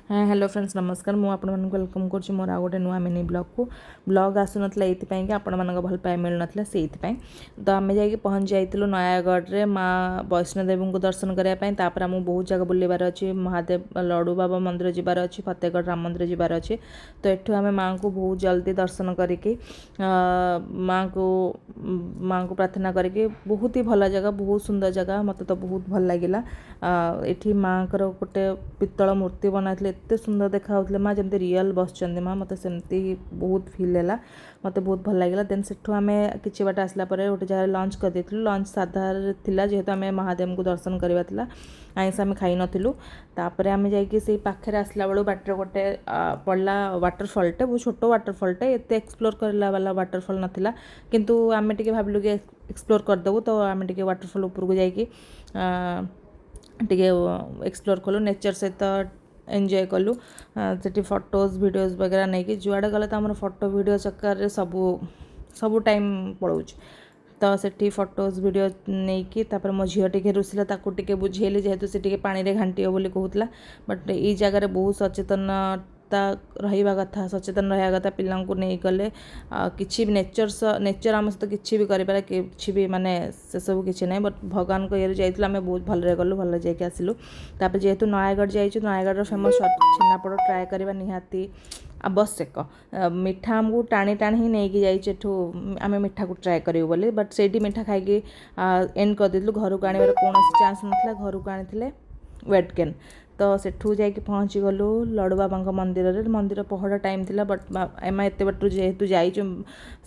हाँ hello friends नमस्कार मु आपण मानक वेलकम करछि मोर आ गोटे नुआ मिनी ब्लॉग को ब्लॉग आसु नथला एति पई कि आपण मानक भल पाए मिल नथला सेति पई तो आमे जाई कि पहुंच जाइतिलो नयागढ़ रे मां वैष्णो देवी को दर्शन करिया पई तापर हम बहुत जगह बुलिबार अछि महादेव लड्डू बाबा मंदिर जिबार अछि फतेहगढ़ राम मंदिर जिबार अछि तो एठु आमे मां को बहुत जल्दी दर्शन करिके मां को प्रार्थना करिके बहुत ही भल जगह बहुत सुंदर जगह मते तो बहुत भल लागिला एठी मां कर गोटे पित्तल मूर्ति बनाइले एते सुंदर देखा होतले माँ जमते रियल बसचंदी माँ मते सेमती बहुत फील हैला मते बहुत भल लागिला देन सेठु आमे किछि बाट आसला परे गोटे जगह लंच कर देथिलु लंच साधा थिला जेहेतु आमे महादेव को दर्शन करबा थिला आइंस आमे खाइ नथिलु तापरे आमे जाई कि सेई पाखरे आसला बेलु बाटर गोटे पड़ला वाटरफॉल टे बहुत छोटो वाटरफॉल टे एते एक्सप्लोर करला वाला वाटरफॉल नथिला किंतु आमे टिके भाबलु कि एक्सप्लोर कर देबु तो आमे टिके वाटरफॉल ऊपर को जाई कि टिके एक्सप्लोर कलु नेचर सहित एंजॉय कलु सेठी फोटोज वीडियोज वगैरह नहीं कि जुआड़े गले तो आम फोटो वीडियो चक्कर रे सबू टाइम पड़ोच तो सेठी फोटोज वीडियो नहीं कि तापर मो झील टे रुसिला ताकू टिके बुझेली जेहेतु से टिके पानी रे घांटी बोली कहूतला बट ई जगह बहुत सचेतनता रहिबा कथा सचेतन रहिबा कथा पिल्ला को नहीं गले किछि भी नेचर आम सहित किछि भी करिपारे किछि भी माने से सब किछि नहीं बट भगवान को ये जाइतला आमे बहुत भलरे गलु भल जाइके आसिलु तापर जेहेतु नयागढ़ जाइछु नयागढ़ फेमस छेनापोड़ ट्राए करबा निहाती आवश्यक मिठा आमको टाणी टाणी ही नहीं जाइए एठू आम मिठा को ट्राए करूँ बोली बट से मिठा खाई एंड कर देलु घर को आने कौन चान्स नाला घर को आनी वेट गेन तो सेठू जाकि पहुँची गलु लड्डू बाबा मंदिर रे मंदिर पहड़ा टाइम थिला बट एम एत बाटू जेहेतु जाइचु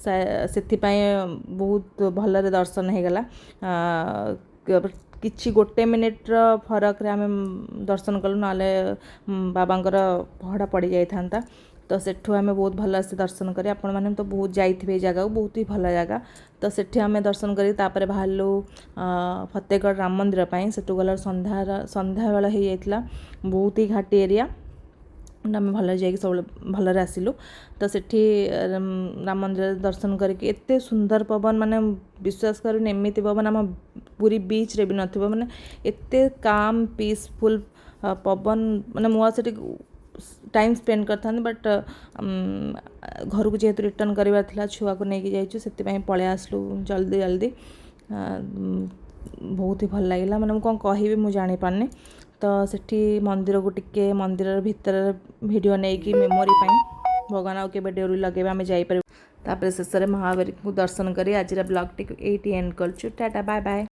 से बहुत भलरे दर्शन हो गला किछि गोटे मिनिट फरक रे आम दर्शन कलु नाले बाबांकर पहड़ा पड़ जाता तो सेठू आम बहुत भल से दर्शन करें आपण मैंने तो बहुत जाइए जगह बहुत ही भल जगह तो सेठी आम दर्शन करी तापर बाहरलु फतेहगढ़ राम मंदिर सेठू गला संध्या बेला हो जाता बहुत ही घाटी एरिया आम भल जा सब भलरे आसिलु तो सेठी राम मंदिर दर्शन करके एते सुंदर पवन माने विश्वास कर एमती पवन आम पूरी बीच रे भी नथिबो माने एते काम पीसफुल पवन माने मुआ सेठी टाइम स्पेंड करता बट घर को जेहेतु रिटर्न करवा था छुआ को लेकिन जाइए से पलि आसलु जल्दी जल्दी बहुत ही भल लगे मैंने कौन कहि मुझे जानी पारनी तो सेठी मंदिर को टिके मंदिर भीतर वीडियो नहीं कि मेमोरी भगवान आउ के डोरी लगे आम जापर शेष में महावीर को दर्शन कर आज ब्लॉग टी एंड कर टाटा बाय बाय।